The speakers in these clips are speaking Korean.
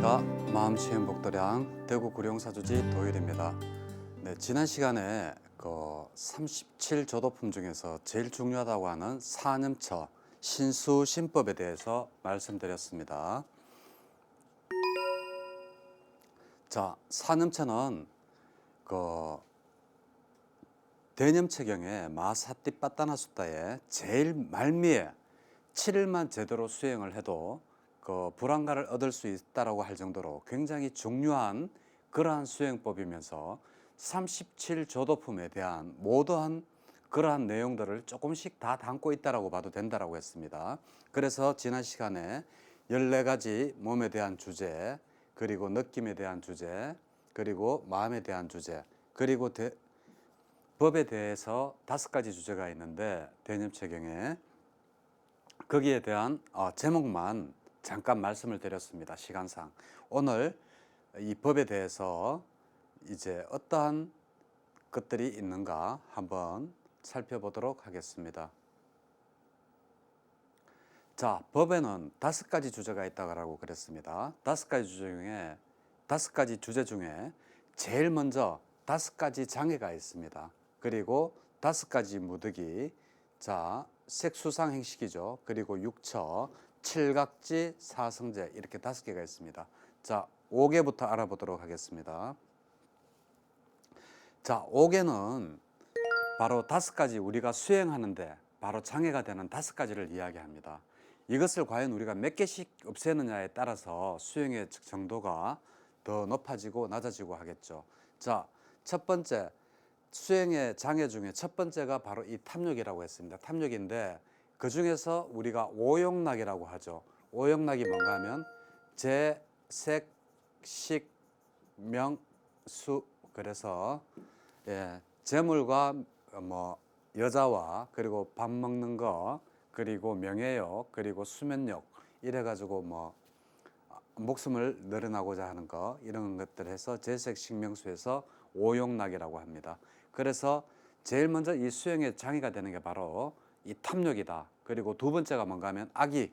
안녕하십니까. 마음치유복도량 대구 구룡사주지 도일입니다. 네, 지난 시간에 그 37조도품 중에서 제일 중요하다고 하는 사념처 신수신법에 대해서 말씀드렸습니다. 자, 사념처는 그 대념체경의 마사띠빠따나숫다의 제일 말미에 7일만 제대로 수행을 해도 그 불안가를 얻을 수 있다라고 할 정도로 굉장히 중요한 그러한 수행법이면서 37조도품에 대한 모든 그러한 내용들을 조금씩 다 담고 있다라고 봐도 된다라고 했습니다. 그래서 지난 시간에 14가지 몸에 대한 주제, 그리고 느낌에 대한 주제, 그리고 마음에 대한 주제, 그리고 법에 대해서 5가지 주제가 있는데 대념체경에 거기에 대한 제목만 잠깐 말씀을 드렸습니다. 시간상. 오늘 이 법에 대해서 이제 어떠한 것들이 있는가 한번 살펴보도록 하겠습니다. 자, 법에는 5가지 주제가 있다고 그랬습니다. 5가지 주제 중에 제일 먼저 5가지 장애가 있습니다. 그리고 5가지 무득이, 자, 색수상행식이죠. 그리고 육처, 칠각지, 사성제, 이렇게 5개가 있습니다. 자, 5개부터 알아보도록 하겠습니다. 자, 5개는 바로 5가지 우리가 수행하는데 바로 장애가 되는 5가지를 이야기합니다. 이것을 과연 우리가 몇 개씩 없애느냐에 따라서 수행의 정도가 더 높아지고 낮아지고 하겠죠. 자, 첫 번째 수행의 장애 중에 첫 번째가 바로 이 탐욕이라고 했습니다. 탐욕인데 그 중에서 우리가 오욕락이라고 하죠. 오욕락이 뭔가 하면 재, 색, 식, 명, 수. 그래서 재물과 뭐 여자와 그리고 밥 먹는 거, 그리고 명예욕, 그리고 수면욕, 이래가지고 뭐 목숨을 늘어나고자 하는 거, 이런 것들 해서 재색식명수에서 오욕락이라고 합니다. 그래서 제일 먼저 이 수행에 장애가 되는 게 바로 이 탐욕이다. 그리고 두 번째가 뭔가 하면 악이,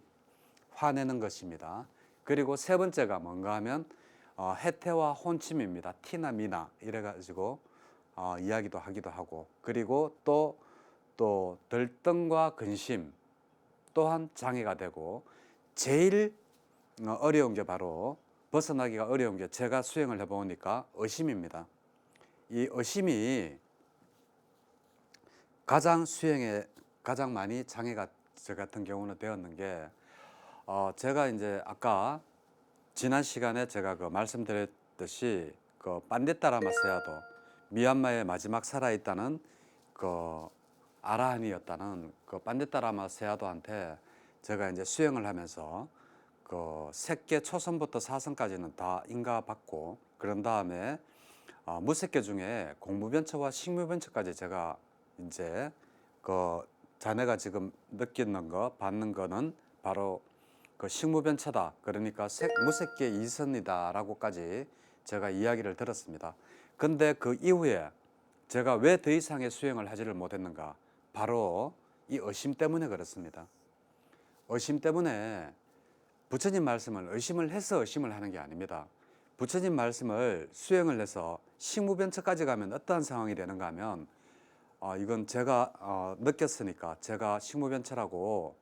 화내는 것입니다. 그리고 세 번째가 뭔가 하면 해태와 혼침입니다. 티나 미나 이래가지고 이야기도 하기도 하고, 그리고 또 들등과 근심 또한 장애가 되고, 제일 어려운 게 바로 벗어나기가 어려운 게 제가 수행을 해보니까 의심입니다. 이 의심이 가장 수행에 가장 많이 장애가 저 같은 경우는 되었는 게 제가 이제 아까 지난 시간에 제가 그 말씀드렸듯이 그 판디따라마 세아도, 미얀마의 마지막 살아있다는 그 아라한이었다는 그 판디따라마 세아도한테 제가 이제 수행을 하면서 그 색계 초선부터 사선까지는 다 인가받고, 그런 다음에 무색계 중에 공무변처와 식무변처까지 제가 이제 그 자네가 지금 느끼는 거, 받는 거는 바로 그 식무변처다. 그러니까 무색계 이선이다라고까지 제가 이야기를 들었습니다. 근데 그 이후에 제가 왜 더 이상의 수행을 하지를 못했는가? 바로 이 의심 때문에 그렇습니다. 의심 때문에 부처님 말씀을 의심을 해서 의심을 하는 게 아닙니다. 부처님 말씀을 수행을 해서 식무변처까지 가면 어떠한 상황이 되는가 하면 이건 제가 느꼈으니까, 제가 식무변처라고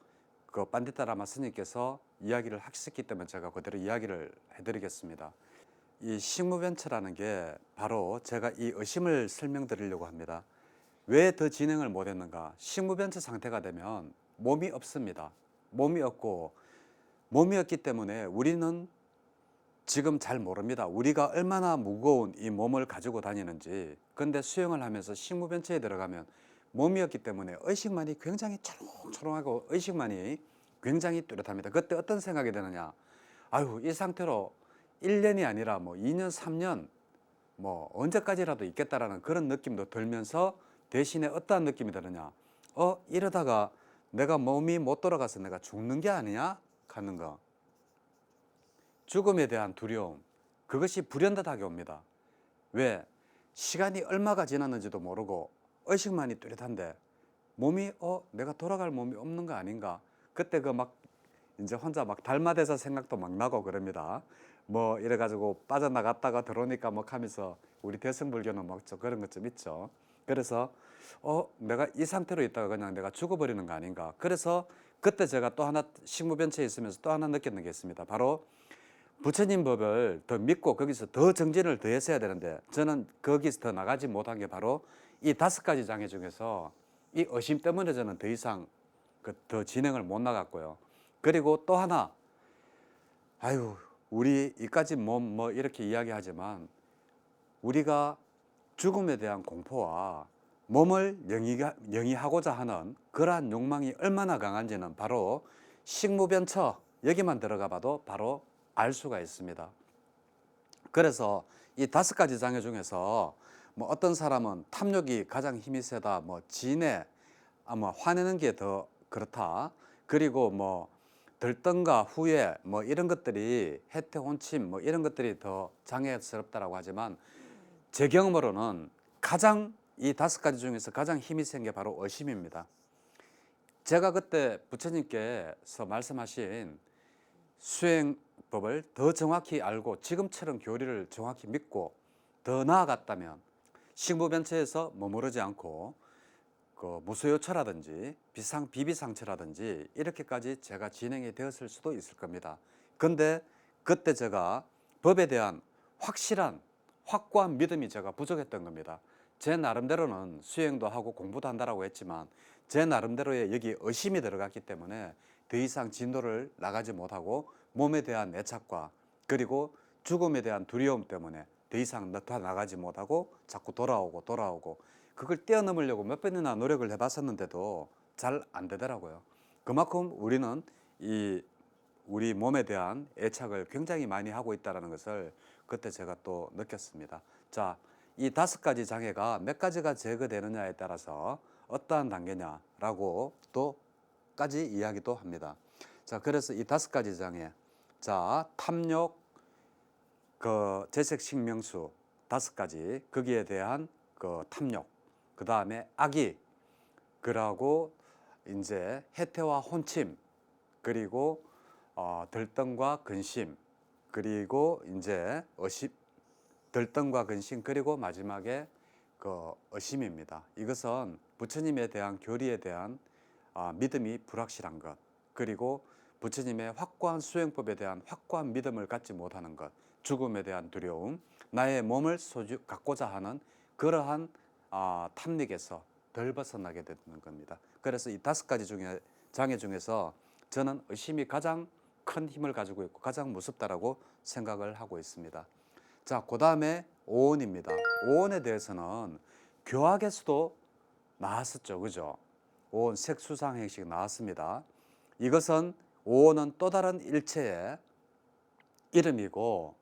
그 판디따라마 스님께서 이야기를 하셨기 때문에 제가 그대로 이야기를 해드리겠습니다. 이 식무변처라는 게 바로 제가 이 의심을 설명드리려고 합니다. 왜 더 진행을 못했는가? 식무변처 상태가 되면 몸이 없습니다. 몸이 없고, 몸이 없기 때문에 우리는 지금 잘 모릅니다. 우리가 얼마나 무거운 이 몸을 가지고 다니는지. 근데 수행을 하면서 식무변처에 들어가면 몸이 없기 때문에 의식만이 굉장히 초롱초롱하고 의식만이 굉장히 뚜렷합니다. 그때 어떤 생각이 드느냐? 아유, 이 상태로 1년이 아니라 뭐 2년, 3년 뭐 언제까지라도 있겠다라는 그런 느낌도 들면서, 대신에 어떠한 느낌이 드느냐? 이러다가 내가 몸이 못 돌아가서 내가 죽는 게 아니냐? 하는 거. 죽음에 대한 두려움, 그것이 불현듯하게 옵니다. 왜? 시간이 얼마가 지났는지도 모르고 의식만이 뚜렷한데 몸이 내가 돌아갈 몸이 없는 거 아닌가? 그때 그 막 이제 혼자 막 달마대사 생각도 막 나고 그럽니다. 뭐 이래가지고 빠져나갔다가 들어오니까 뭐 하면서 우리 대승불교는 뭐 좀 그런 것 좀 있죠. 그래서 내가 이 상태로 있다가 그냥 내가 죽어버리는 거 아닌가. 그래서 그때 제가 또 하나 식무변체에 있으면서 또 하나 느꼈는 게 있습니다. 바로 부처님 법을 더 믿고 거기서 더 정진을 더 했어야 되는데 저는 거기서 더 나가지 못한 게 바로 이 5가지 장애 중에서 이 의심 때문에 저는 더 이상 더 진행을 못 나갔고요. 그리고 또 하나, 아유, 우리 이까지 뭐 이렇게 이야기하지만 우리가 죽음에 대한 공포와 몸을 영위하고자 하는 그러한 욕망이 얼마나 강한지는 바로 식무변처 여기만 들어가 봐도 바로 알 수가 있습니다. 그래서 이 5가지 장애 중에서 뭐 어떤 사람은 탐욕이 가장 힘이 세다, 뭐 진해, 뭐 화내는 게 더 그렇다. 그리고 뭐 들뜬가 후회 뭐 이런 것들이 해태 혼침 뭐 이런 것들이 더 장애스럽다라고 하지만 제 경험으로는 가장 이 5가지 중에서 가장 힘이 센 게 바로 의심입니다. 제가 그때 부처님께서 말씀하신 수행법을 더 정확히 알고 지금처럼 교리를 정확히 믿고 더 나아갔다면 식무변체에서 머무르지 않고 그 무소요처라든지 비비상처라든지 이렇게까지 제가 진행이 되었을 수도 있을 겁니다. 근데 그때 제가 법에 대한 확고한 믿음이 제가 부족했던 겁니다. 제 나름대로는 수행도 하고 공부도 한다라고 했지만 제 나름대로의 여기 의심이 들어갔기 때문에 더 이상 진도를 나가지 못하고 몸에 대한 애착과 그리고 죽음에 대한 두려움 때문에 더 이상 더 나가지 못하고 자꾸 돌아오고 그걸 뛰어넘으려고 몇 번이나 노력을 해봤었는데도 잘 안 되더라고요. 그만큼 우리는 우리 몸에 대한 애착을 굉장히 많이 하고 있다는 것을 그때 제가 또 느꼈습니다. 자, 이 5가지 장애가 몇 가지가 제거되느냐에 따라서 어떠한 단계냐라고 또까지 이야기도 합니다. 자, 그래서 이 5가지 장애, 자, 탐욕, 재색식명수 5가지 거기에 대한 그 탐욕, 그 다음에 악의, 그러고 이제 해태와 혼침, 그리고 들등과 근심, 그리고 이제 들등과 근심, 그리고 마지막에 그 의심입니다. 이것은 부처님에 대한 교리에 대한 믿음이 불확실한 것, 그리고 부처님의 확고한 수행법에 대한 확고한 믿음을 갖지 못하는 것, 죽음에 대한 두려움, 나의 몸을 갖고자 하는 그러한 탐닉에서 덜 벗어나게 되는 겁니다. 그래서 이 5가지 장애 중에서 저는 의심이 가장 큰 힘을 가지고 있고 가장 무섭다라고 생각을 하고 있습니다. 자, 그 다음에 오온입니다. 오온에 대해서는 교학에서도 나왔었죠, 그죠? 오온 색수상행식 나왔습니다. 이것은 오온은 또 다른 일체의 이름이고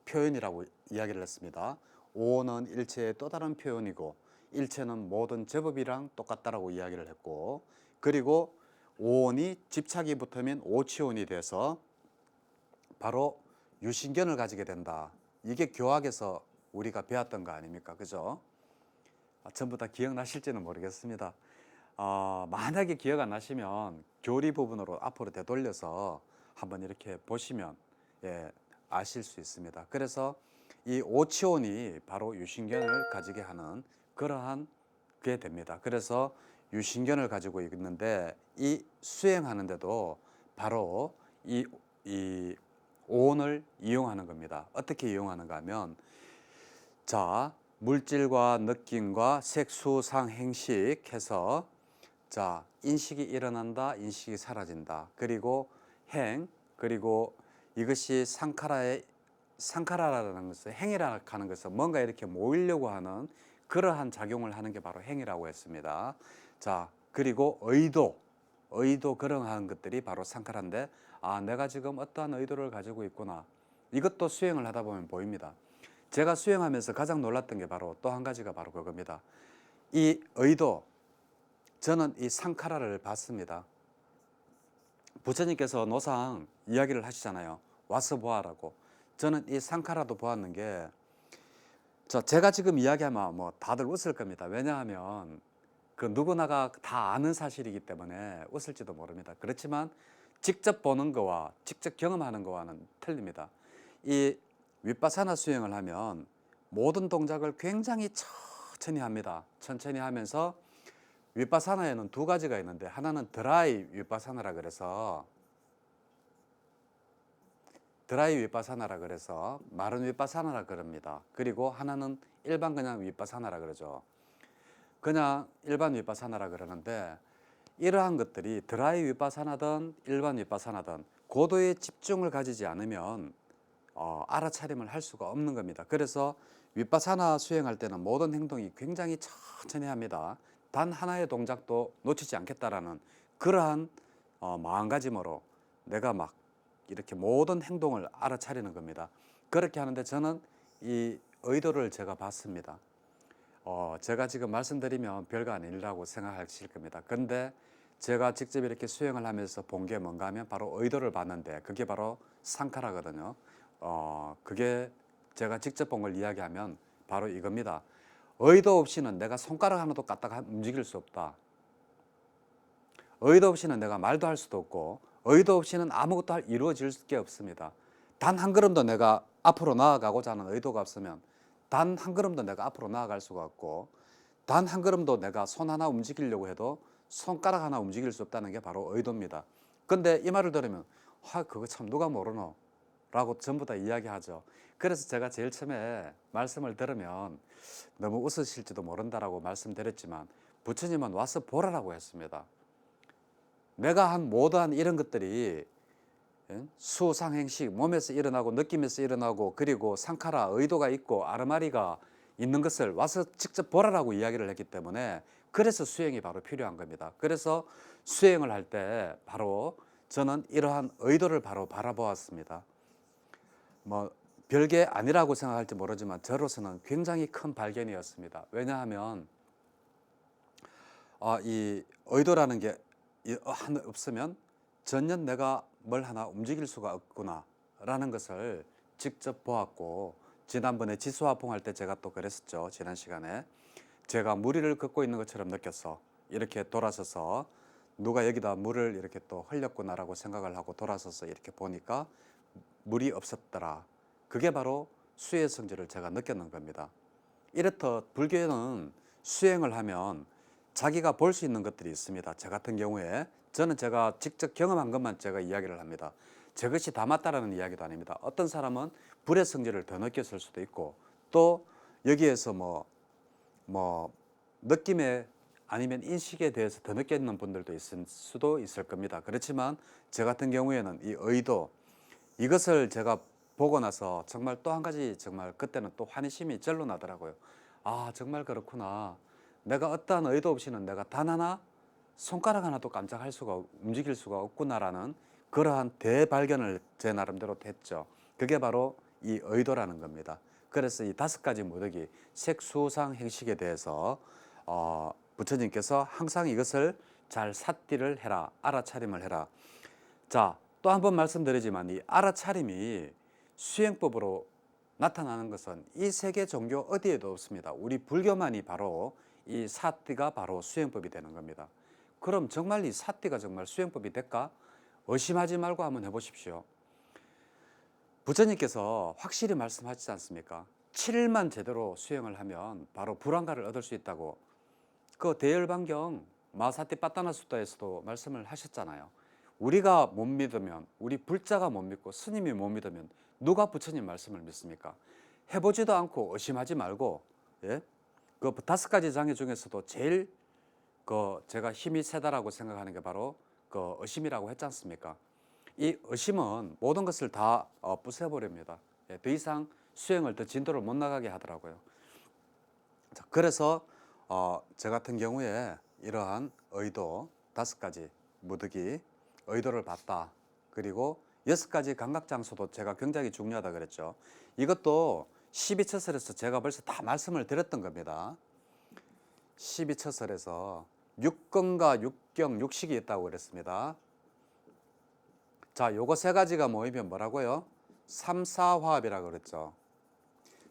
표현이라고 이야기를 했습니다. 오온은 일체의 또 다른 표현이고 일체는 모든 제법이랑 똑같다라고 이야기를 했고, 그리고 오온이 집착이 붙으면 오치온이 돼서 바로 유신견을 가지게 된다. 이게 교학에서 우리가 배웠던 거 아닙니까? 그죠? 전부 다 기억나실지는 모르겠습니다. 만약에 기억 안 나시면 교리 부분으로 앞으로 되돌려서 한번 이렇게 보시면 아실 수 있습니다. 그래서 이 오치온이 바로 유신견을 가지게 하는 그러한 게 됩니다. 그래서 유신견을 가지고 있는데 이 수행하는데도 바로 이 오온을 이용하는 겁니다. 어떻게 이용하는가 하면, 자, 물질과 느낌과 색수상 행식 해서, 자, 인식이 일어난다, 인식이 사라진다. 그리고 그리고 이것이 상카라라는 것은 행이라고 하는 것은 뭔가 이렇게 모이려고 하는 그러한 작용을 하는 게 바로 행이라고 했습니다. 자, 그리고 의도 그런 하는 것들이 바로 상카라인데, 내가 지금 어떠한 의도를 가지고 있구나. 이것도 수행을 하다 보면 보입니다. 제가 수행하면서 가장 놀랐던 게 바로 또 한 가지가 바로 그겁니다. 이 의도, 저는 이 상카라를 봤습니다. 부처님께서 노상 이야기를 하시잖아요. 와서 보아라고. 저는 이 상카라도 보았는 게, 제가 지금 이야기하면 뭐 다들 웃을 겁니다. 왜냐하면 그 누구나가 다 아는 사실이기 때문에 웃을지도 모릅니다. 그렇지만 직접 보는 거와 직접 경험하는 거와는 틀립니다. 이 윗바사나 수행을 하면 모든 동작을 굉장히 천천히 합니다. 천천히 하면서 윗바사나에는 두 가지가 있는데 하나는 드라이 윗바사나라 그래서 마른 윗바사나라 그럽니다. 그리고 하나는 일반 그냥 윗바사나라 그러죠. 그냥 일반 윗바사나라 그러는데 이러한 것들이 드라이 윗바사나든 일반 윗바사나든 고도의 집중을 가지지 않으면 알아차림을 할 수가 없는 겁니다. 그래서 윗바사나 수행할 때는 모든 행동이 굉장히 천천히 합니다. 단 하나의 동작도 놓치지 않겠다라는 그러한 마음가짐으로 내가 막 이렇게 모든 행동을 알아차리는 겁니다. 그렇게 하는데 저는 이 의도를 제가 봤습니다. 제가 지금 말씀드리면 별거 아니라고 생각하실 겁니다. 근데 제가 직접 이렇게 수행을 하면서 본 게 뭔가 하면 바로 의도를 봤는데 그게 바로 상카라거든요. 그게 제가 직접 본 걸 이야기하면 바로 이겁니다. 의도 없이는 내가 손가락 하나도 까딱 움직일 수 없다. 의도 없이는 내가 말도 할 수도 없고 의도 없이는 아무것도 이루어질 게 없습니다. 단 한 걸음도 내가 앞으로 나아가고자 하는 의도가 없으면 단 한 걸음도 내가 앞으로 나아갈 수가 없고 단 한 걸음도 내가 손 하나 움직이려고 해도 손가락 하나 움직일 수 없다는 게 바로 의도입니다. 근데 이 말을 들으면 그거 참 누가 모르노? 라고 전부 다 이야기하죠. 그래서 제가 제일 처음에 말씀을 들으면 너무 웃으실지도 모른다라고 말씀드렸지만 부처님은 와서 보라라고 했습니다. 내가 한 모든 이런 것들이 수상행식 몸에서 일어나고 느낌에서 일어나고 그리고 상카라 의도가 있고 아르마리가 있는 것을 와서 직접 보라라고 이야기를 했기 때문에 그래서 수행이 바로 필요한 겁니다. 그래서 수행을 할 때 바로 저는 이러한 의도를 바로 바라보았습니다. 뭐 별게 아니라고 생각할지 모르지만 저로서는 굉장히 큰 발견이었습니다. 왜냐하면 이 의도라는 게 없으면 전혀 내가 뭘 하나 움직일 수가 없구나 라는 것을 직접 보았고 지난번에 지수화풍 할 때 제가 또 그랬었죠. 지난 시간에 제가 무리를 걷고 있는 것처럼 느꼈어. 이렇게 돌아서서 누가 여기다 물을 이렇게 또 흘렸구나라고 생각을 하고 돌아서서 이렇게 보니까 물이 없었더라. 그게 바로 수의 성질을 제가 느꼈는 겁니다. 이렇듯 불교는 수행을 하면 자기가 볼 수 있는 것들이 있습니다. 저 같은 경우에 저는 제가 직접 경험한 것만 제가 이야기를 합니다. 제 것이 다 맞다라는 이야기도 아닙니다. 어떤 사람은 불의 성질을 더 느꼈을 수도 있고 또 여기에서 뭐 느낌에 아니면 인식에 대해서 더 느끼는 분들도 있을 수도 있을 겁니다. 그렇지만 저 같은 경우에는 이 의도 이것을 제가 보고 나서 정말 또 한 가지 정말 그때는 또 환희심이 절로 나더라고요. 정말 그렇구나. 내가 어떠한 의도 없이는 내가 단 하나 손가락 하나도 깜짝할 수가 움직일 수가 없구나라는 그러한 대발견을 제 나름대로 했죠. 그게 바로 이 의도라는 겁니다. 그래서 이 5가지 모덕이 색수상 행식에 대해서 부처님께서 항상 이것을 잘 삿디를 해라, 알아차림을 해라. 자, 또 한 번 말씀드리지만 이 알아차림이 수행법으로 나타나는 것은 이 세계 종교 어디에도 없습니다. 우리 불교만이 바로 이 사띠가 바로 수행법이 되는 겁니다. 그럼 정말 이 사띠가 정말 수행법이 될까? 의심하지 말고 한번 해보십시오. 부처님께서 확실히 말씀하시지 않습니까? 7일만 제대로 수행을 하면 바로 불안가를 얻을 수 있다고 그 대열반경 마사띠 빠따나 수다에서도 말씀을 하셨잖아요. 우리가 못 믿으면 우리 불자가 못 믿고 스님이 못 믿으면 누가 부처님 말씀을 믿습니까? 해보지도 않고 의심하지 말고 그 5가지 장애 중에서도 제일 제가 힘이 세다라고 생각하는 게 바로 그 의심이라고 했지 않습니까? 이 의심은 모든 것을 다 부숴버립니다. 더 이상 수행을 더 진도를 못 나가게 하더라고요. 자, 그래서 저 같은 경우에 이러한 의도 5가지 무득이 의도를 봤다. 그리고 6가지 감각장소도 제가 굉장히 중요하다 그랬죠. 이것도 12처설에서 제가 벌써 다 말씀을 드렸던 겁니다. 12처설에서 육根과 육경, 육식이 있다고 그랬습니다. 자, 요거 3가지가 모이면 뭐라고요? 3사화합이라고 그랬죠.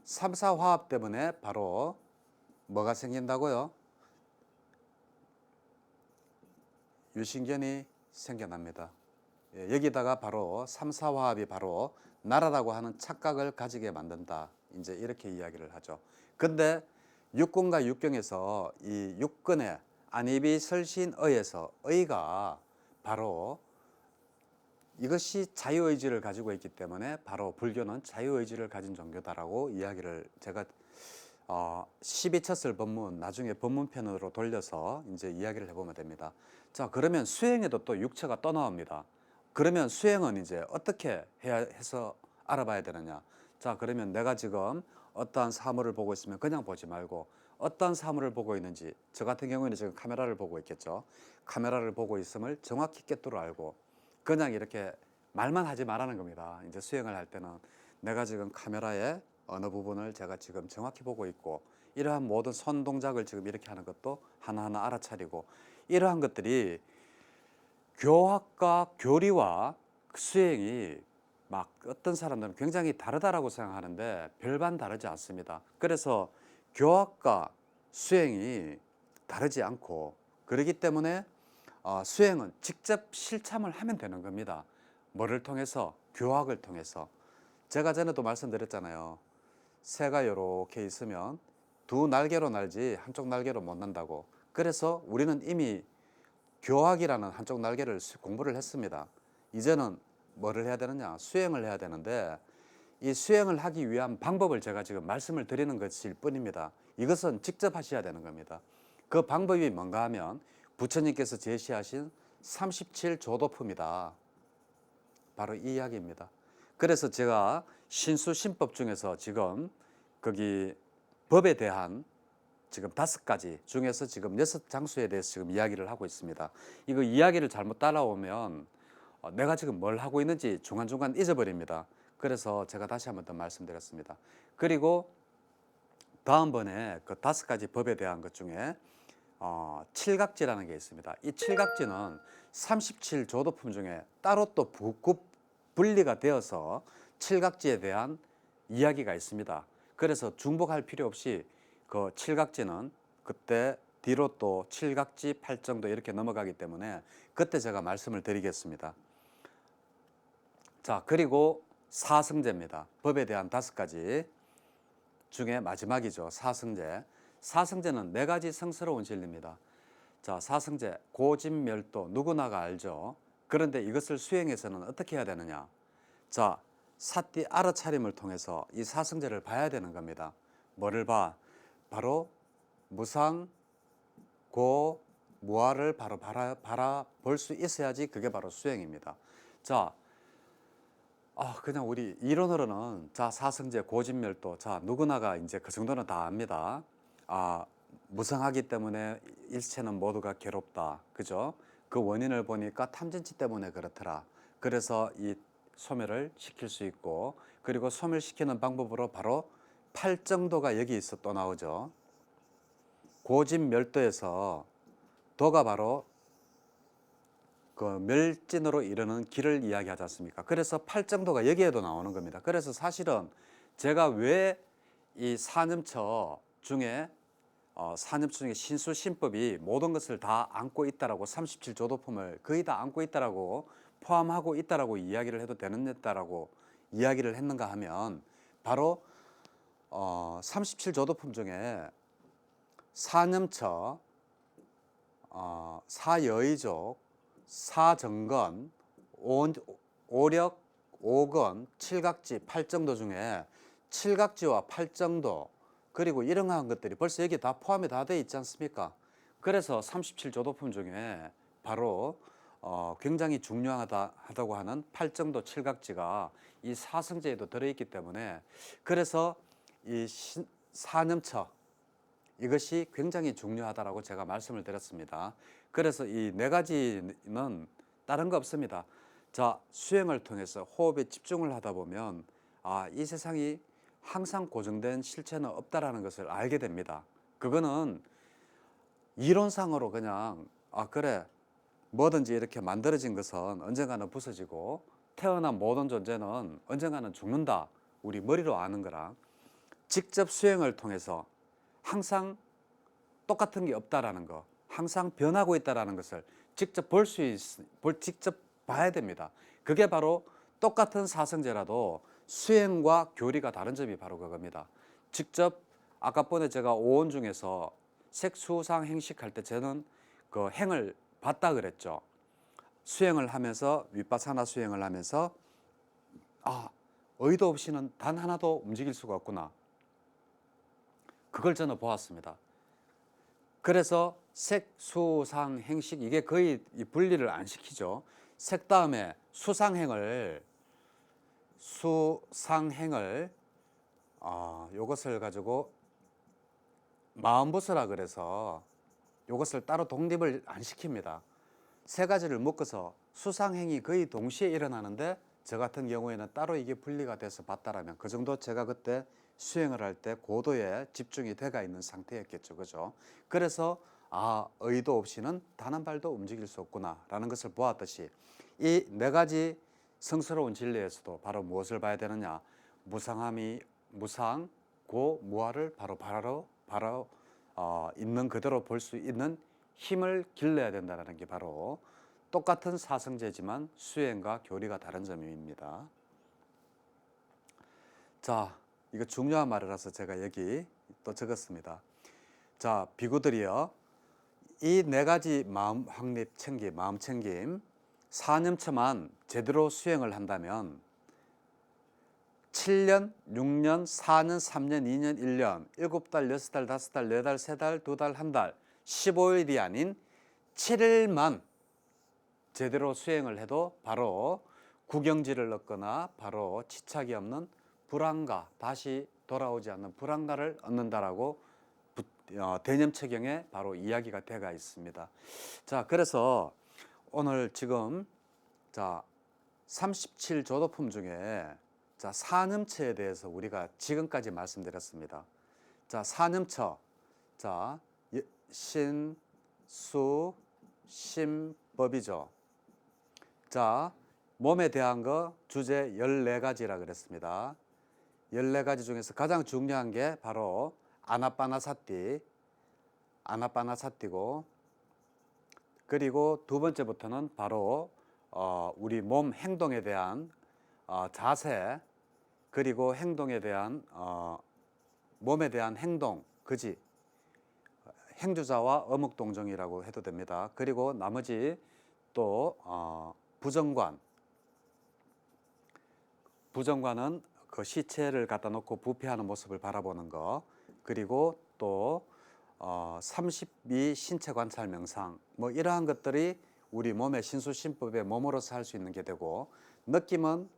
3사화합 때문에 바로 뭐가 생긴다고요? 유신견이 생겨납니다. 예, 여기다가 바로 삼사화합이 바로 나라라고 하는 착각을 가지게 만든다. 이제 이렇게 이야기를 하죠. 근데 육군과 육경에서 이 육근의 안입이 설신의에서 의가 바로 이것이 자유의지를 가지고 있기 때문에 바로 불교는 자유의지를 가진 종교다라고 이야기를 제가 12쳤을 법문 나중에 법문편으로 돌려서 이제 이야기를 해보면 됩니다. 자, 그러면 수행에도 또 육체가 떠나옵니다. 그러면 수행은 이제 어떻게 해야 해서 알아봐야 되느냐? 자, 그러면 내가 지금 어떠한 사물을 보고 있으면 그냥 보지 말고 어떠한 사물을 보고 있는지, 저 같은 경우에는 지금 카메라를 보고 있겠죠. 카메라를 보고 있음을 정확히 꿰뚫어 알고 그냥 이렇게 말만 하지 말라는 겁니다. 이제 수행을 할 때는 내가 지금 카메라에 어느 부분을 제가 지금 정확히 보고 있고 이러한 모든 손 동작을 지금 이렇게 하는 것도 하나하나 알아차리고 이러한 것들이 교학과 교리와 수행이 막 어떤 사람들은 굉장히 다르다라고 생각하는데 별반 다르지 않습니다. 그래서 교학과 수행이 다르지 않고 그렇기 때문에 수행은 직접 실참을 하면 되는 겁니다. 뭐를 통해서? 교학을 통해서. 제가 전에도 말씀드렸잖아요. 새가 이렇게 있으면 두 날개로 날지 한쪽 날개로 못 난다고. 그래서 우리는 이미 교학이라는 한쪽 날개를 공부를 했습니다. 이제는 뭐를 해야 되느냐? 수행을 해야 되는데 이 수행을 하기 위한 방법을 제가 지금 말씀을 드리는 것일 뿐입니다. 이것은 직접 하셔야 되는 겁니다. 그 방법이 뭔가 하면 부처님께서 제시하신 37조도품이다. 바로 이 이야기입니다. 그래서 제가 신수신법 중에서 지금 거기 법에 대한 지금 5가지 중에서 지금 6장수에 대해서 지금 이야기를 하고 있습니다. 이거 이야기를 잘못 따라오면 내가 지금 뭘 하고 있는지 중간중간 잊어버립니다. 그래서 제가 다시 한번 더 말씀드렸습니다. 그리고 다음번에 그 5가지 법에 대한 것 중에 칠각지라는 게 있습니다. 이 칠각지는 37조도품 중에 따로 또 분리가 되어서 칠각지에 대한 이야기가 있습니다. 그래서 중복할 필요 없이 그 칠각지는 그때 뒤로 또 칠각지 팔정도 이렇게 넘어가기 때문에 그때 제가 말씀을 드리겠습니다. 자, 그리고 사성제입니다. 법에 대한 5가지 중에 마지막이죠. 사성제. 사성제는 4가지 성스러운 진리입니다. 자, 사성제, 고진멸도 누구나가 알죠. 그런데 이것을 수행해서는 어떻게 해야 되느냐? 자, 사띠 알아차림을 통해서 이 사성제를 봐야 되는 겁니다. 뭐를 봐? 바로 무상, 고, 무아를 바로 바라볼 수 있어야지 그게 바로 수행입니다. 자, 그냥 우리 이론으로는 자, 사성제, 고진멸도, 자, 누구나가 이제 그 정도는 다 압니다. 무상하기 때문에 일체는 모두가 괴롭다. 그죠? 그 원인을 보니까 탐진치 때문에 그렇더라. 그래서 이 소멸을 시킬 수 있고, 그리고 소멸시키는 방법으로 바로 팔정도가 여기서 또 나오죠. 고진멸도에서 도가 바로 그 멸진으로 이르는 길을 이야기하지 않습니까? 그래서 팔정도가 여기에도 나오는 겁니다. 그래서 사실은 제가 왜 이 사념처 중에 신수신법이 모든 것을 다 안고 있다라고 37조도품을 거의 다 안고 있다라고 포함하고 있다라고 이야기를 해도 되는다라고 이야기를 했는가 하면 바로 37조도품 중에 사념처, 사여의족, 사정건, 오력, 오건, 칠각지, 팔정도 중에 칠각지와 팔정도 그리고 이러한 것들이 벌써 여기 다 포함이 다 돼 있지 않습니까? 그래서 37조도품 중에 바로 굉장히 중요하다고 하는 팔정도 칠각지가 이 사성제에도 들어있기 때문에 그래서 이 사념처 이것이 굉장히 중요하다라고 제가 말씀을 드렸습니다. 그래서 이 4가지는 다른 거 없습니다. 자, 수행을 통해서 호흡에 집중을 하다 보면 이 세상이 항상 고정된 실체는 없다라는 것을 알게 됩니다. 그거는 이론상으로 그냥 그래 뭐든지 이렇게 만들어진 것은 언젠가는 부서지고 태어난 모든 존재는 언젠가는 죽는다. 우리 머리로 아는 거랑 직접 수행을 통해서 항상 똑같은 게 없다라는 거, 항상 변하고 있다라는 것을 직접 직접 봐야 됩니다. 그게 바로 똑같은 사성제라도 수행과 교리가 다른 점이 바로 그겁니다. 직접 아까 번에 제가 오온 중에서 색수상 행식할 때 저는 그 행을 봤다 그랬죠. 수행을 하면서 윗바사나 수행을 하면서 의도 없이는 단 하나도 움직일 수가 없구나. 그걸 저는 보았습니다. 그래서 색, 수, 상, 행식 이게 거의 분리를 안 시키죠. 색 다음에 수상행을 요것을 가지고 마음부스라 그래서 요것을 따로 독립을 안 시킵니다. 세 가지를 묶어서 수상행이 거의 동시에 일어나는데 저 같은 경우에는 따로 이게 분리가 돼서 봤다라면 그 정도 제가 그때 수행을 할 때 고도에 집중이 돼가 있는 상태였겠죠. 그죠? 그래서 의도 없이는 단 한 발도 움직일 수 없구나라는 것을 보았듯이 이 네 가지 성스러운 진리에서도 바로 무엇을 봐야 되느냐? 무상, 고, 무아를 바로 있는 그대로 볼 수 있는 힘을 길러야 된다는 게 바로 똑같은 사성제지만 수행과 교리가 다른 점입니다. 자, 이거 중요한 말이라서 제가 여기 또 적었습니다. 자, 비구들이여, 이 네 가지 마음 확립 챙김, 마음 챙김, 4년차만 제대로 수행을 한다면 7년, 6년, 4년, 3년, 2년, 1년, 7달, 6달, 5달, 4달, 3달, 2달, 1달, 15일이 아닌 7일만 제대로 수행을 해도 바로 구경지를 얻거나 바로 치착이 없는 불안가, 다시 돌아오지 않는 불안가를 얻는다라고 대념체경에 바로 이야기가 되어 있습니다. 자, 그래서 오늘 지금 37조도품 중에 사념처에 대해서 우리가 지금까지 말씀드렸습니다. 자, 사념처. 자, 신, 수, 심, 법이죠. 자, 몸에 대한 거 주제 14가지라 그랬습니다. 14가지 중에서 가장 중요한 게 바로 아나빠나사띠고, 그리고 두 번째부터는 바로 우리 몸 행동에 대한 자세, 그리고 행동에 대한 몸에 대한 행동, 그지? 행주자와 어묵동정이라고 해도 됩니다. 그리고 나머지 또 부정관은 그 시체를 갖다 놓고 부패하는 모습을 바라보는 거, 그리고 또 32 신체 관찰 명상, 뭐 이러한 것들이 우리 몸의 신수신법에 몸으로서 할 수 있는 게 되고, 느낌은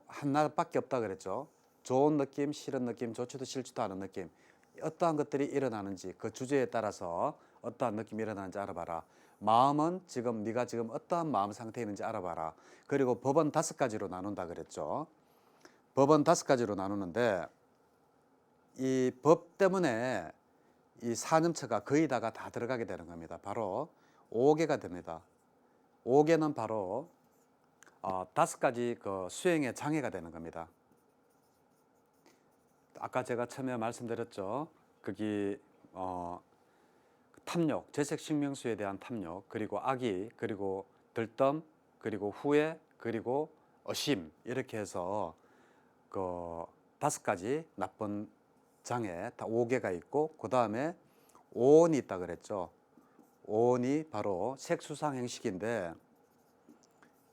하나밖에 없다 그랬죠. 좋은 느낌, 싫은 느낌, 좋지도 싫지도 않은 느낌, 어떠한 것들이 일어나는지 그 주제에 따라서 어떠한 느낌이 일어나는지 알아봐라. 마음은 지금 네가 지금 어떠한 마음 상태에 있는지 알아봐라. 그리고 법은 5가지로 나눈다 그랬죠. 법은 5가지로 나누는데 이 법 때문에 이 사념처가 거의 다가 다 들어가게 되는 겁니다. 바로 5개가 됩니다. 5개는 바로 5가지 그 수행의 장애가 되는 겁니다. 아까 제가 처음에 말씀드렸죠. 거기 탐욕, 재색식명수에 대한 탐욕, 그리고 악의, 그리고 들뜸, 그리고 후회, 그리고 의심, 이렇게 해서 그 5가지 나쁜 장애 다 5개가 있고, 그 다음에 오온이 있다 그랬죠. 오온이 바로 색수상행식인데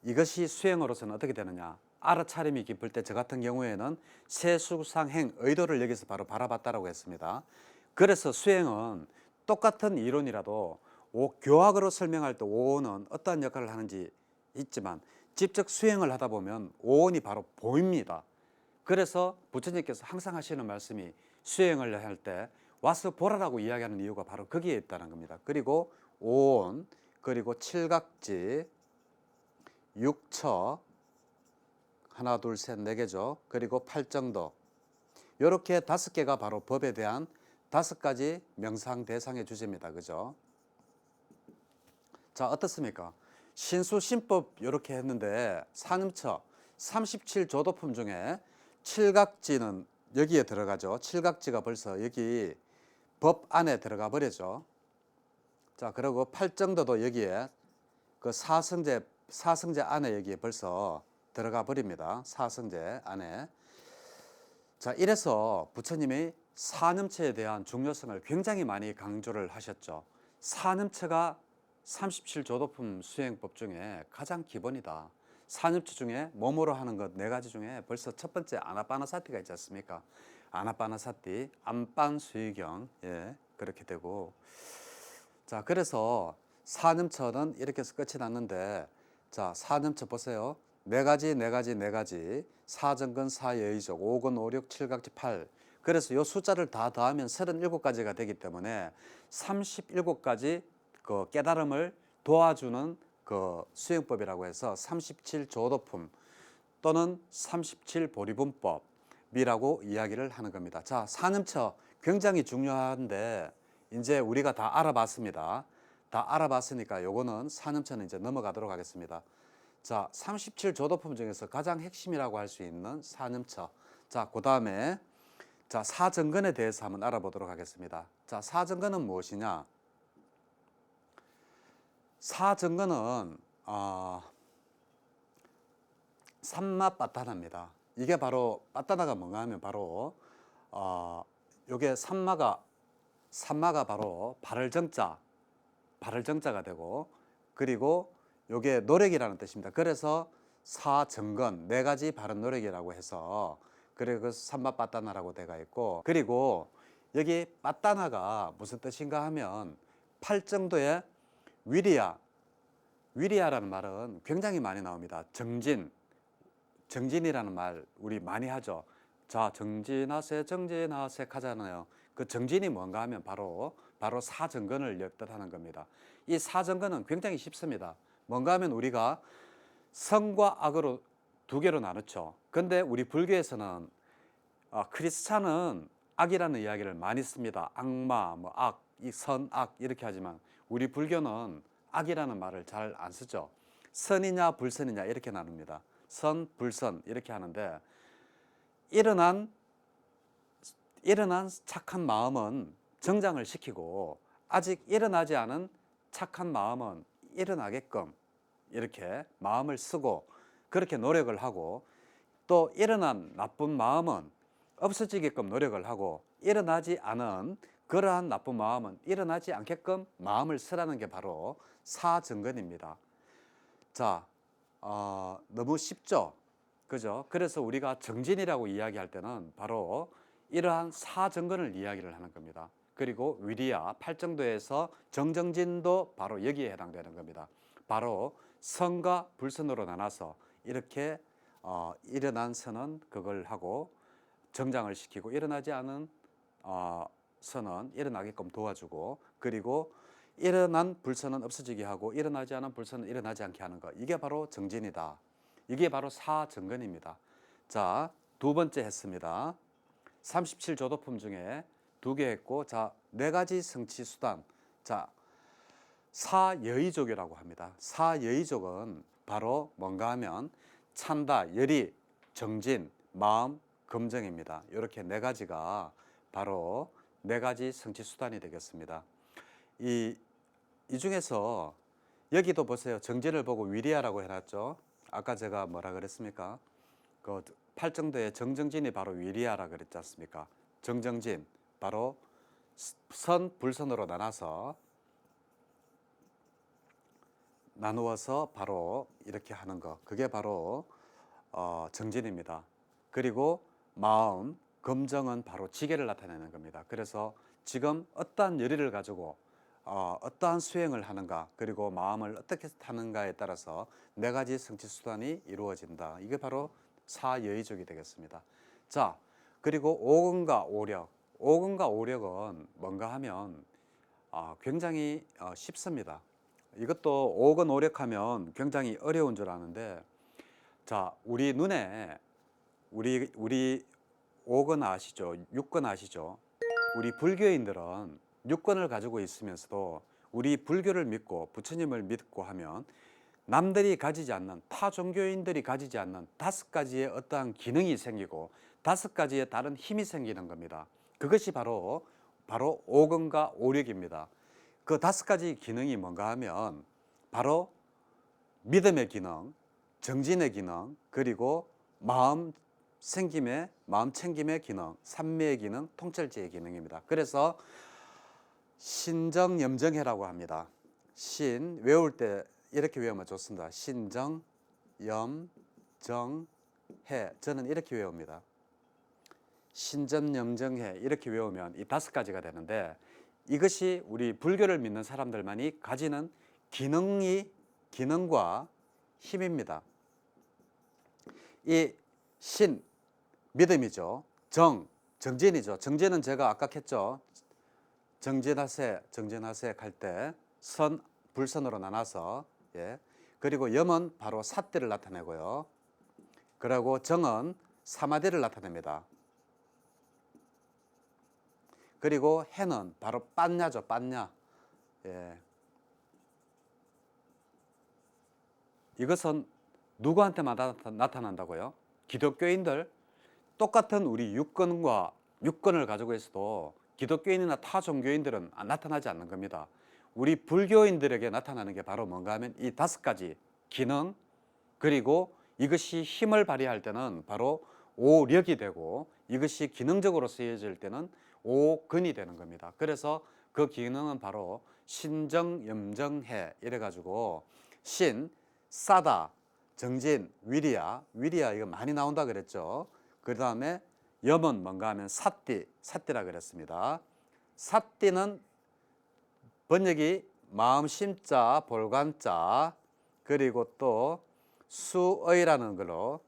이것이 수행으로서는 어떻게 되느냐? 알아차림이 깊을 때 저 같은 경우에는 세수상행 의도를 여기서 바로 바라봤다라고 했습니다. 그래서 수행은 똑같은 이론이라도 교학으로 설명할 때 오온은 어떠한 역할을 하는지 있지만 직접 수행을 하다 보면 오온이 바로 보입니다. 그래서 부처님께서 항상 하시는 말씀이 수행을 할 때 와서 보라라고 이야기하는 이유가 바로 거기에 있다는 겁니다. 그리고 오온, 그리고 칠각지, 육처, 하나, 둘, 셋, 4개죠. 그리고 팔정도, 이렇게 5개가 바로 법에 대한 5가지 명상 대상의 주제입니다. 그죠? 자, 어떻습니까? 신수신법 이렇게 했는데 사념처 37조도품 중에 칠각지는 여기에 들어가죠. 칠각지가 벌써 여기 법 안에 들어가 버리죠. 자, 그리고 팔정도도 여기에 그 사성제 안에 여기에 벌써 들어가 버립니다. 사성제 안에. 자, 이래서 부처님이 사념처에 대한 중요성을 굉장히 많이 강조를 하셨죠. 사념처가 37조도품 수행법 중에 가장 기본이다. 사념처 중에 몸으로 하는 것 4가지 중에 벌써 첫 번째 아나파나사티가 있지 않습니까? 아나파나사티, 안반수의경, 예, 그렇게 되고. 자, 그래서 사념처는 이렇게 해서 끝이 났는데, 자, 사념처 보세요. 4가지, 사정근, 사여의족, 오근, 오력, 칠각지, 8. 그래서 이 숫자를 다 더하면 37가지가 되기 때문에 37가지 그 깨달음을 도와주는 그 수행법이라고 해서 37조도품 또는 37보리분법이라고 이야기를 하는 겁니다. 자, 사념처 굉장히 중요한데 이제 우리가 다 알아봤습니다. 다 알아봤으니까 요거는 사념처는 이제 넘어가도록 하겠습니다. 자, 37조도품 중에서 가장 핵심이라고 할 수 있는 사념처. 자, 그 다음에 자, 사정근에 대해서 한번 알아보도록 하겠습니다. 자, 사정근은 무엇이냐? 사정근은 삼마빠따나입니다. 이게 바로 빠따나가 뭔가 하면 바로 요게 삼마가 바로 발을 정자가 되고, 그리고 요게 노력이라는 뜻입니다. 그래서 사정근 4가지 바른 노력이라고 해서 그리고 삼마빠따나라고 되어 있고, 그리고 여기 빠따나가 무슨 뜻인가 하면 8정도의 위리야라는 말은 굉장히 많이 나옵니다. 정진이라는 말 우리 많이 하죠. 자, 정진하세 하잖아요. 그 정진이 뭔가 하면 바로 사정근을 뜻하는 겁니다. 이 사정근은 굉장히 쉽습니다. 뭔가 하면 우리가 선과 악으로 2개로 나누죠. 근데 우리 불교에서는 크리스찬은 악이라는 이야기를 많이 씁니다. 악마, 뭐 악, 이 선악 이렇게 하지만 우리 불교는 악이라는 말을 잘 안 쓰죠. 선이냐 불선이냐 이렇게 나눕니다. 선, 불선 이렇게 하는데 일어난 착한 마음은 정장을 시키고 아직 일어나지 않은 착한 마음은 일어나게끔 이렇게 마음을 쓰고 그렇게 노력을 하고, 또 일어난 나쁜 마음은 없어지게끔 노력을 하고 일어나지 않은 그러한 나쁜 마음은 일어나지 않게끔 마음을 쓰라는 게 바로 사정근입니다. 자, 너무 쉽죠? 그죠? 그래서 우리가 정진이라고 이야기할 때는 바로 이러한 사정근을 이야기를 하는 겁니다. 그리고 위리야 8정도에서 정정진도 바로 여기에 해당되는 겁니다. 바로 선과 불선으로 나눠서 이렇게 일어난 선은 그걸 하고 정장을 시키고 일어나지 않은 선은 일어나게끔 도와주고, 그리고 일어난 불선은 없어지게 하고 일어나지 않은 불선은 일어나지 않게 하는 것. 이게 바로 정진이다. 이게 바로 사정근입니다. 자, 2번째 했습니다. 37조도품 중에 2개 했고, 자, 4가지 성취 수단. 자, 사여의족이라고 합니다. 사여의족은 바로 뭔가 하면 찬다, 열의, 정진, 마음, 검정입니다. 이렇게 4가지가 바로 4가지 성취 수단이 되겠습니다. 이 중에서 여기도 보세요. 정진을 보고 위리야라고 해놨죠. 아까 제가 뭐라 그랬습니까? 그 8정도의 정정진이 바로 위리야라 그랬지 않습니까? 정정진, 바로 선, 불선으로 나누어서 바로 이렇게 하는 거. 그게 바로 정진입니다. 그리고 마음, 검정은 바로 지계를 나타내는 겁니다. 그래서 지금 어떠한 열의를 가지고 어떠한 수행을 하는가, 그리고 마음을 어떻게 타는가에 따라서 4가지 성취 수단이 이루어진다. 이게 바로 사여의족이 되겠습니다. 자, 그리고 오근과 오력. 오근과 오력은 뭔가 하면 굉장히 쉽습니다. 이것도 오근 오력하면 굉장히 어려운 줄 아는데, 자, 우리 눈에 우리 오근 아시죠? 육근 아시죠? 우리 불교인들은 육권을 가지고 있으면서도 우리 불교를 믿고 부처님을 믿고 하면 남들이 가지지 않는, 타 종교인들이 가지지 않는 5가지의 어떠한 기능이 생기고 5가지의 다른 힘이 생기는 겁니다. 그것이 바로 오근과 오력입니다. 그 5가지 기능이 뭔가 하면 바로 믿음의 기능, 정진의 기능, 그리고 마음 챙김의 기능, 산미의 기능, 통찰지의 기능입니다. 그래서 신정염정해라고 합니다. 신 외울 때 이렇게 외우면 좋습니다. 신정, 염, 정, 해. 저는 이렇게 외웁니다. 신정염정해 이렇게 외우면 이 5가지가 되는데, 이것이 우리 불교를 믿는 사람들만이 가지는 기능과 힘입니다. 이 신, 믿음이죠. 정, 정진이죠. 정진은 제가 아까 했죠. 정진하세 할 때 선, 불선으로 나눠서, 예. 그리고 염은 바로 삿대를 나타내고요. 그리고 정은 사마디를 나타냅니다. 그리고 해는 바로 빤냐죠, 빤냐. 예. 이것은 누구한테만 나타난다고요? 기독교인들, 똑같은 우리 육권을 가지고 있어도 기독교인이나 타 종교인들은 나타나지 않는 겁니다. 우리 불교인들에게 나타나는 게 바로 뭔가 하면 이 5가지 기능, 그리고 이것이 힘을 발휘할 때는 바로 오력이 되고, 이것이 기능적으로 쓰여질 때는 오근이 되는 겁니다. 그래서 그 기능은 바로 신정염정해 이래가지고, 신, 싸다, 정진, 위리야 이거 많이 나온다 그랬죠. 그 다음에 염은 뭔가 하면 삿띠라 그랬습니다. 삿띠는 번역이 마음 심자, 볼관자, 그리고 또 수의라는 걸로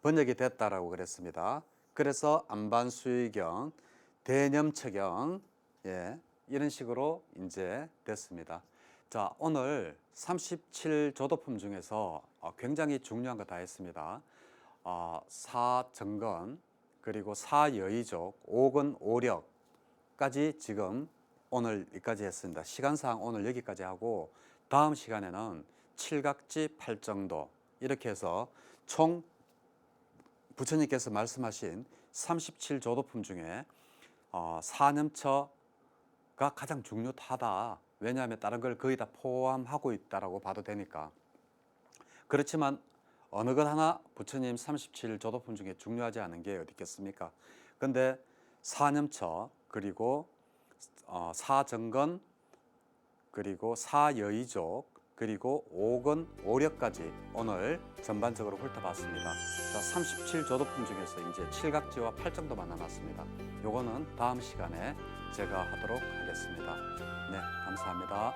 번역이 됐다라고 그랬습니다. 그래서 안반수의경, 대념처경, 예, 이런 식으로 이제 됐습니다. 자, 오늘 37조도품 중에서 굉장히 중요한 거 다 했습니다. 사정건, 그리고 사여의족, 오근, 오력까지 지금 오늘 여기까지 했습니다. 시간상 오늘 여기까지 하고, 다음 시간에는 칠각지, 팔정도 이렇게 해서 총 부처님께서 말씀하신 37조도품 중에 사념처가 가장 중요하다. 왜냐하면 다른 걸 거의 다 포함하고 있다라고 봐도 되니까. 그렇지만 어느 것 하나 부처님 37조도품 중에 중요하지 않은 게 어디 있겠습니까? 근데 사념처, 그리고 사정건, 그리고 사여의족, 그리고 오근, 오력까지 오늘 전반적으로 훑어봤습니다. 자, 37조도품 중에서 이제 칠각지와 팔정도만 남았습니다. 요거는 다음 시간에 제가 하도록 하겠습니다. 네, 감사합니다.